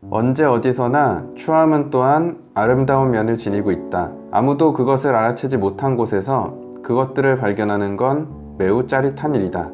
언제 어디서나 추함은 또한 아름다운 면을 지니고 있다. 아무도 그것을 알아채지 못한 곳에서 그것들을 발견하는 건 매우 짜릿한 일이다.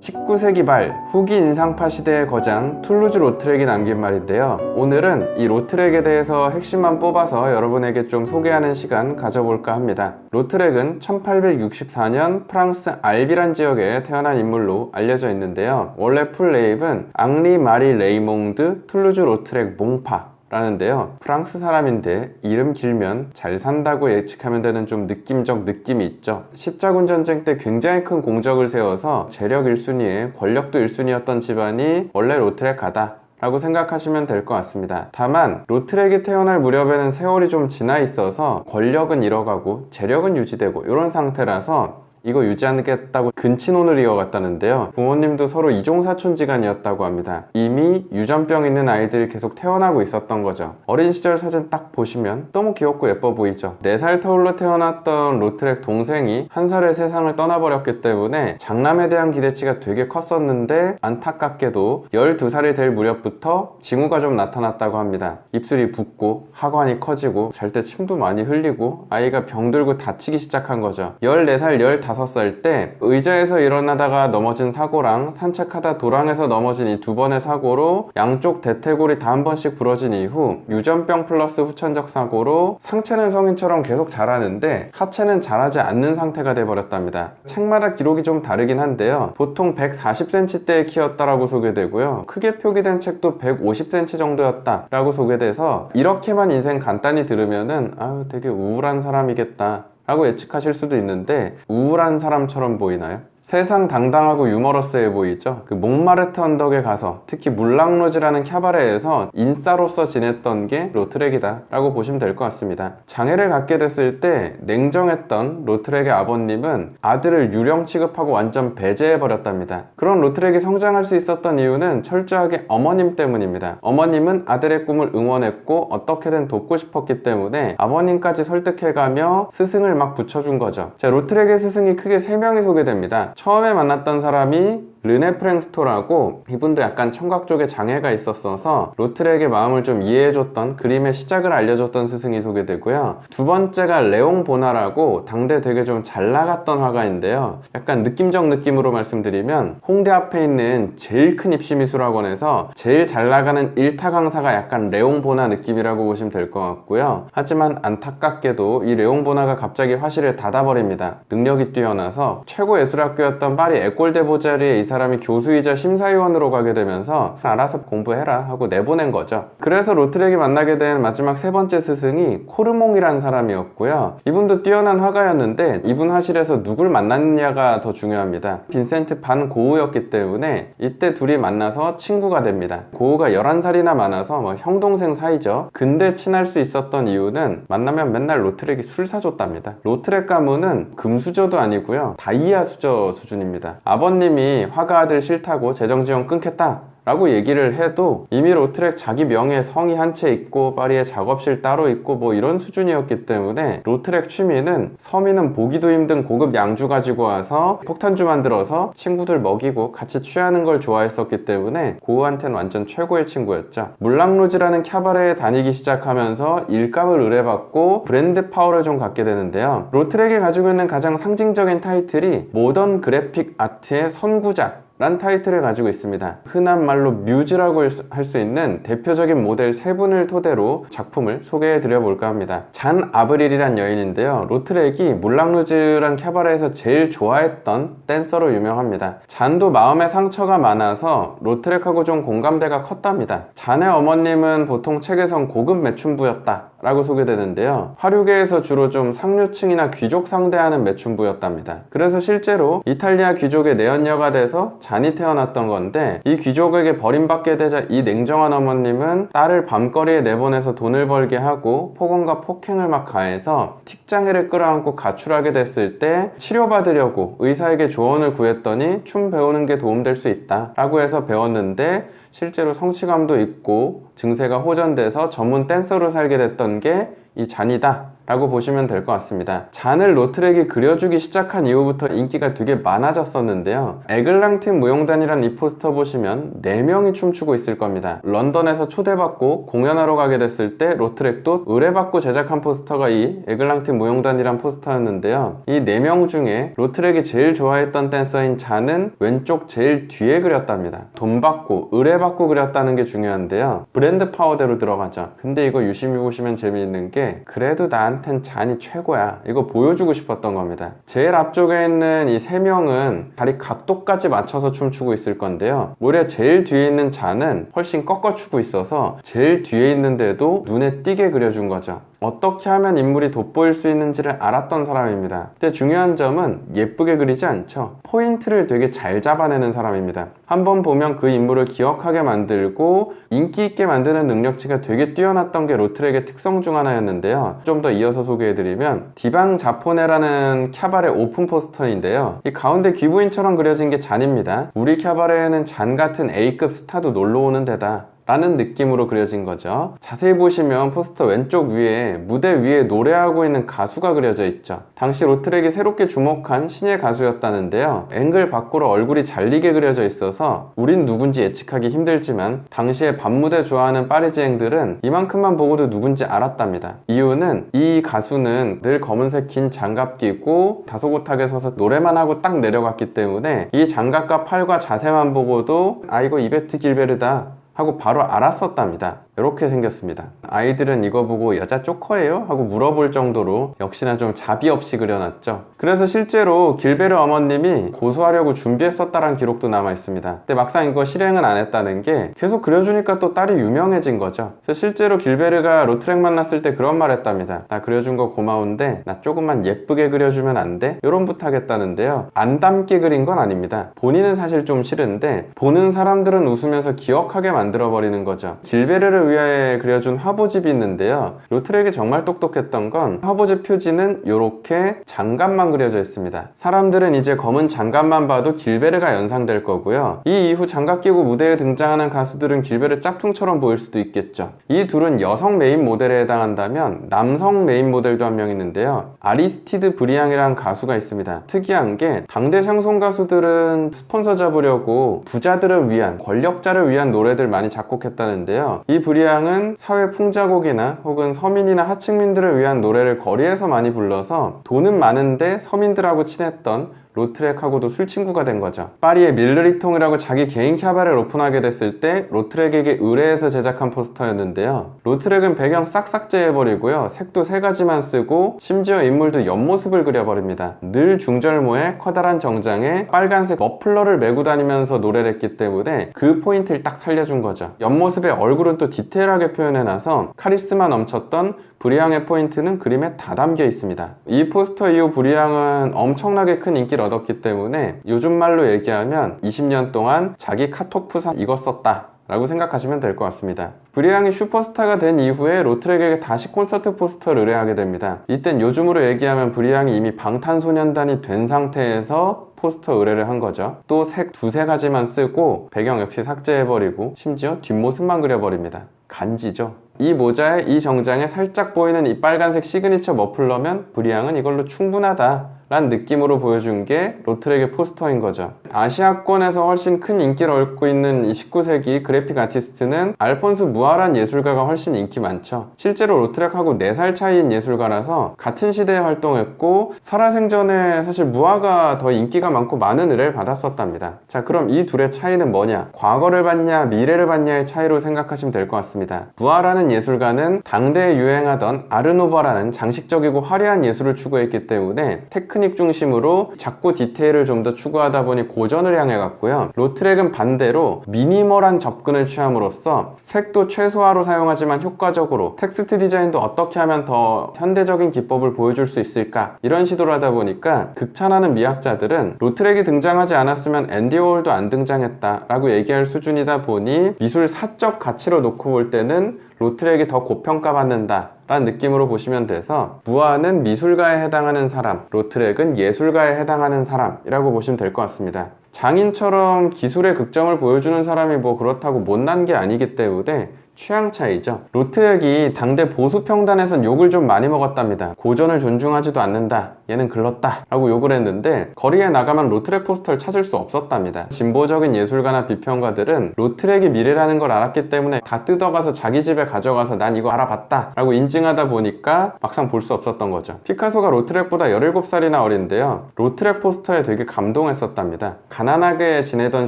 19세기 말 후기 인상파 시대의 거장 툴루즈 로트렉이 남긴 말인데요. 오늘은 이 로트렉에 대해서 핵심만 뽑아서 여러분에게 좀 소개하는 시간 가져볼까 합니다. 로트렉은 1864년 프랑스 알비란 지역에 태어난 인물로 알려져 있는데요. 원래 풀네임은 앙리 마리 레이몽드 툴루즈 로트렉 몽파 라는데요. 프랑스 사람인데 이름 길면 잘 산다고 예측하면 되는 좀 느낌적 느낌이 있죠. 십자군 전쟁 때 굉장히 큰 공적을 세워서 재력 1순위에 권력도 1순위였던 집안이 원래 로트렉가다 라고 생각하시면 될 것 같습니다. 다만 로트렉이 태어날 무렵에는 세월이 좀 지나 있어서 권력은 잃어가고 재력은 유지되고 이런 상태라서 이거 유지하겠다고 근친혼을 이어갔다는데요. 부모님도 서로 이종사촌지간이었다고 합니다. 이미 유전병 있는 아이들이 계속 태어나고 있었던 거죠. 어린 시절 사진 딱 보시면 너무 귀엽고 예뻐 보이죠. 4살 터울로 태어났던 로트렉 동생이 1살에 세상을 떠나버렸기 때문에 장남에 대한 기대치가 되게 컸었는데 안타깝게도 12살이 될 무렵부터 징후가 좀 나타났다고 합니다. 입술이 붓고 하관이 커지고 잘 때 침도 많이 흘리고 아이가 병들고 다치기 시작한 거죠. 14살, 15살 때 의자에서 일어나다가 넘어진 사고랑 산책하다 도랑에서 넘어진 이 2번의 사고로 양쪽 대퇴골이 다 한 번씩 부러진 이후 유전병 플러스 후천적 사고로 상체는 성인처럼 계속 자라는데 하체는 자라지 않는 상태가 돼버렸답니다. 책마다 기록이 좀 다르긴 한데요. 보통 140cm대의 키였다라고 소개되고요. 크게 표기된 책도 150cm 정도였다 라고 소개돼서 이렇게만 인생 간단히 들으면은 아유 되게 우울한 사람이겠다 라고 예측하실 수도 있는데 우울한 사람처럼 보이나요? 세상 당당하고 유머러스해 보이죠? 그 몽마르트 언덕에 가서 특히 물랑루즈라는 캬바레에서 인싸로서 지냈던 게 로트렉이다 라고 보시면 될 것 같습니다. 장애를 갖게 됐을 때 냉정했던 로트렉의 아버님은 아들을 유령 취급하고 완전 배제해버렸답니다. 그런 로트렉이 성장할 수 있었던 이유는 철저하게 어머님 때문입니다. 어머님은 아들의 꿈을 응원했고 어떻게든 돕고 싶었기 때문에 아버님까지 설득해가며 스승을 막 붙여준 거죠. 자, 로트렉의 스승이 크게 3명이 소개됩니다. 처음에 만났던 사람이 르네 프랭스토라고, 이분도 약간 청각 쪽에 장애가 있었어서 로트렉의 마음을 좀 이해해줬던, 그림의 시작을 알려줬던 스승이 소개되고요. 두 번째가 레옹 보나라고 당대 되게 좀 잘 나갔던 화가인데요. 약간 느낌적 느낌으로 말씀드리면 홍대 앞에 있는 제일 큰 입시미술학원에서 제일 잘 나가는 1타 강사가 약간 레옹 보나 느낌이라고 보시면 될 것 같고요. 하지만 안타깝게도 이 레옹 보나가 갑자기 화실을 닫아버립니다. 능력이 뛰어나서 최고 예술학교였던 파리 에꼴데 보자리에 이 사람이 교수이자 심사위원으로 가게 되면서 알아서 공부해라 하고 내보낸 거죠. 그래서 로트렉이 만나게 된 마지막 3번째 스승이 코르몽이라는 사람이었고요. 이분도 뛰어난 화가였는데 이분 화실에서 누굴 만났느냐가 더 중요합니다. 빈센트 반 고흐였기 때문에 이때 둘이 만나서 친구가 됩니다. 고흐가 11살이나 많아서 형 동생 사이죠. 근데 친할 수 있었던 이유는 만나면 맨날 로트렉이 술 사줬답니다. 로트렉 가문은 금수저도 아니고요, 다이아 수저 수준입니다. 아버님이 화가 아들 싫다고 재정지원 끊겠다 라고 얘기를 해도 이미 로트렉 자기 명의에 성이 한 채 있고 파리에 작업실 따로 있고 뭐 이런 수준이었기 때문에 로트렉 취미는 서민은 보기도 힘든 고급 양주 가지고 와서 폭탄주 만들어서 친구들 먹이고 같이 취하는 걸 좋아했었기 때문에 고흐한테는 완전 최고의 친구였죠. 물랑루즈라는 캬바레에 다니기 시작하면서 일감을 의뢰받고 브랜드 파워를 좀 갖게 되는데요. 로트렉이 가지고 있는 가장 상징적인 타이틀이 모던 그래픽 아트의 선구자 란 타이틀을 가지고 있습니다. 흔한 말로 뮤즈라고 할 수 있는 대표적인 모델 3분을 토대로 작품을 소개해 드려 볼까 합니다. 잔 아브릴이란 여인인데요. 로트렉이 물랑루즈란 캬바레에서 제일 좋아했던 댄서로 유명합니다. 잔도 마음의 상처가 많아서 로트렉하고 좀 공감대가 컸답니다. 잔의 어머님은 보통 책에선 고급 매춘부였다 라고 소개되는데요. 화류계에서 주로 좀 상류층이나 귀족 상대하는 매춘부였답니다. 그래서 실제로 이탈리아 귀족의 내연녀가 돼서 잔이 태어났던 건데, 이 귀족에게 버림받게 되자 이 냉정한 어머님은 딸을 밤거리에 내보내서 돈을 벌게 하고 폭언과 폭행을 막 가해서 틱장애를 끌어안고 가출하게 됐을 때 치료받으려고 의사에게 조언을 구했더니 춤 배우는 게 도움될 수 있다 라고 해서 배웠는데, 실제로 성취감도 있고 증세가 호전돼서 전문 댄서로 살게 됐던 게 이 잔이다 라고 보시면 될 것 같습니다. 잔을 로트렉이 그려주기 시작한 이후부터 인기가 되게 많아졌었는데요. 에글랑틴 무용단이란 이 포스터 보시면 4명이 춤추고 있을 겁니다. 런던에서 초대받고 공연하러 가게 됐을 때 로트렉도 의뢰받고 제작한 포스터가 이 에글랑틴 무용단이란 포스터였는데요. 이 4명 중에 로트렉이 제일 좋아했던 댄서인 잔은 왼쪽 제일 뒤에 그렸답니다. 돈 받고 의뢰받고 그렸다는 게 중요한데요. 브랜드 파워대로 들어가죠. 근데 이거 유심히 보시면 재미있는 게 그래도 나한텐 잔이 최고야, 이거 보여주고 싶었던 겁니다. 제일 앞쪽에 있는 이 3명은 다리 각도까지 맞춰서 춤추고 있을 건데요. 오히려 제일 뒤에 있는 잔은 훨씬 꺾어추고 있어서 제일 뒤에 있는데도 눈에 띄게 그려준 거죠. 어떻게 하면 인물이 돋보일 수 있는지를 알았던 사람입니다. 근데 중요한 점은 예쁘게 그리지 않죠. 포인트를 되게 잘 잡아내는 사람입니다. 한번 보면 그 인물을 기억하게 만들고 인기 있게 만드는 능력치가 되게 뛰어났던 게 로트렉의 특성 중 하나였는데요. 좀 더 이어서 소개해드리면 디방 자포네라는 캬바레 오픈 포스터인데요. 이 가운데 귀부인처럼 그려진 게 잔입니다. 우리 캬바레에는 잔 같은 A급 스타도 놀러 오는 데다 라는 느낌으로 그려진 거죠. 자세히 보시면 포스터 왼쪽 위에 무대 위에 노래하고 있는 가수가 그려져 있죠. 당시 로트렉이 새롭게 주목한 신예 가수였다는데요. 앵글 밖으로 얼굴이 잘리게 그려져 있어서 우린 누군지 예측하기 힘들지만 당시에 밤무대 좋아하는 파리지앵들은 이만큼만 보고도 누군지 알았답니다. 이유는 이 가수는 늘 검은색 긴 장갑 끼고 다소곳하게 서서 노래만 하고 딱 내려갔기 때문에 이 장갑과 팔과 자세만 보고도 아, 이거 이베트 길베르다 하고 바로 알았었답니다. 이렇게 생겼습니다. 아이들은 이거 보고 여자 쪼커예요? 하고 물어볼 정도로 역시나 좀 자비 없이 그려놨죠. 그래서 실제로 길베르 어머님이 고소하려고 준비했었다는 기록도 남아 있습니다. 근데 막상 이거 실행은 안 했다는 게 계속 그려주니까 또 딸이 유명해진 거죠. 그래서 실제로 길베르가 로트렉 만났을 때 그런 말 했답니다. 나 그려준 거 고마운데 나 조금만 예쁘게 그려주면 안 돼? 이런 부탁했다는데요. 안 닮게 그린 건 아닙니다. 본인은 사실 좀 싫은데 보는 사람들은 웃으면서 기억하게 만들어버리는 거죠. 길베르를 위해 그려준 화보집이 있는데요. 로트렉이 정말 똑똑했던 건 화보집 표지는 이렇게 장갑만 그려져 있습니다. 사람들은 이제 검은 장갑만 봐도 길베르가 연상될 거고요. 이 이후 장갑 끼고 무대에 등장하는 가수들은 길베르 짝퉁처럼 보일 수도 있겠죠. 이 둘은 여성 메인 모델에 해당한다면 남성 메인 모델도 한 명 있는데요. 아리스티드 브리앙이라는 가수가 있습니다. 특이한 게 당대 샹송 가수들은 스폰서 잡으려고 부자들을 위한, 권력자를 위한 노래들 많이 작곡했다는데요. 이 브리앙은 사회 풍자곡이나 혹은 서민이나 하층민들을 위한 노래를 거리에서 많이 불러서 돈은 많은데 서민들하고 친했던 로트렉하고도 술친구가 된 거죠. 파리의 밀르리통이라고 자기 개인 캬바레를 오픈하게 됐을 때 로트렉에게 의뢰해서 제작한 포스터였는데요. 로트렉은 배경 싹싹 제해버리고요. 색도 3가지만 쓰고 심지어 인물도 옆모습을 그려버립니다. 늘 중절모에 커다란 정장에 빨간색 머플러를 메고 다니면서 노래를 했기 때문에 그 포인트를 딱 살려준 거죠. 옆모습의 얼굴은 또 디테일하게 표현해놔서 카리스마 넘쳤던 브리앙의 포인트는 그림에 다 담겨 있습니다. 이 포스터 이후 브리앙은 엄청나게 큰 인기를 얻었기 때문에 요즘 말로 얘기하면 20년 동안 자기 카톡프사 이거 썼다 라고 생각하시면 될 것 같습니다. 브리앙이 슈퍼스타가 된 이후에 로트렉에게 다시 콘서트 포스터를 의뢰하게 됩니다. 이땐 요즘으로 얘기하면 브리앙이 이미 방탄소년단이 된 상태에서 포스터 의뢰를 한 거죠. 또 색 2-3가지만 쓰고 배경 역시 삭제해버리고 심지어 뒷모습만 그려버립니다. 간지죠. 이 모자에 이 정장에 살짝 보이는 이 빨간색 시그니처 머플러면 브리앙은 이걸로 충분하다 라는 느낌으로 보여준 게 로트렉의 포스터인 거죠. 아시아권에서 훨씬 큰 인기를 얻고 있는 이 19세기 그래픽 아티스트는 알폰스 무아란 예술가가 훨씬 인기 많죠. 실제로 로트렉하고 4살 차이인 예술가라서 같은 시대에 활동했고 살아생전에 사실 무아가 더 인기가 많고 많은 의뢰를 받았었답니다. 자, 그럼 이 둘의 차이는 뭐냐? 과거를 봤냐 미래를 봤냐의 차이로 생각하시면 될 것 같습니다. 무아라는 예술가는 당대에 유행하던 아르노바라는 장식적이고 화려한 예술을 추구했기 때문에 테크닉 중심으로 작고 디테일을 좀 더 추구하다 보니 고전을 향해 갔고요. 로트렉은 반대로 미니멀한 접근을 취함으로써 색도 최소화로 사용하지만 효과적으로 텍스트 디자인도 어떻게 하면 더 현대적인 기법을 보여줄 수 있을까 이런 시도를 하다 보니까 극찬하는 미학자들은 로트렉이 등장하지 않았으면 앤디 워홀도 안 등장했다 라고 얘기할 수준이다 보니 미술 사적 가치로 놓고 볼 때는 로트렉이 더 고평가받는다 라는 느낌으로 보시면 돼서 무아는 미술가에 해당하는 사람, 로트렉은 예술가에 해당하는 사람이라고 보시면 될 것 같습니다. 장인처럼 기술의 극점을 보여주는 사람이 뭐 그렇다고 못난 게 아니기 때문에 취향 차이죠. 로트렉이 당대 보수 평단에선 욕을 좀 많이 먹었답니다. 고전을 존중하지도 않는다, 얘는 글렀다 라고 욕을 했는데 거리에 나가면 로트렉 포스터를 찾을 수 없었답니다. 진보적인 예술가나 비평가들은 로트렉이 미래라는 걸 알았기 때문에 다 뜯어가서 자기 집에 가져가서 난 이거 알아봤다 라고 인증하다 보니까 막상 볼 수 없었던 거죠. 피카소가 로트렉보다 17살이나 어린데요, 로트렉 포스터에 되게 감동했었답니다. 가난하게 지내던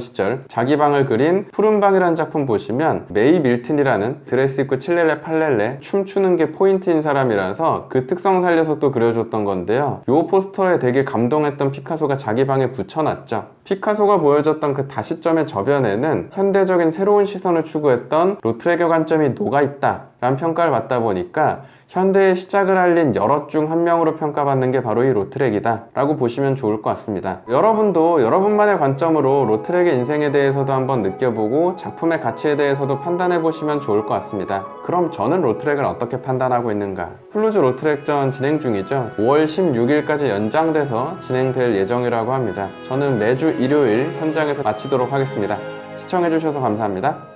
시절 자기 방을 그린 푸른방이라는 작품 보시면 메이 밀튼이라는 드레스 입고 칠렐레 팔렐레 춤추는 게 포인트인 사람이라서 그 특성 살려서 또 그려줬던 건데요, 요 포스터에 되게 감동했던 피카소가 자기 방에 붙여놨죠. 피카소가 보여줬던 그 다시점의 저변에는 현대적인 새로운 시선을 추구했던 로트렉의 관점이 녹아있다 라는 평가를 받다 보니까 현대의 시작을 알린 여럿 중 한 명으로 평가받는 게 바로 이 로트렉이다 라고 보시면 좋을 것 같습니다. 여러분도 여러분만의 관점으로 로트렉의 인생에 대해서도 한번 느껴보고 작품의 가치에 대해서도 판단해 보시면 좋을 것 같습니다. 그럼 저는 로트렉을 어떻게 판단하고 있는가? 툴루즈 로트렉전 진행 중이죠. 5월 16일까지 연장돼서 진행될 예정이라고 합니다. 저는 매주 일요일 현장에서 마치도록 하겠습니다. 시청해주셔서 감사합니다.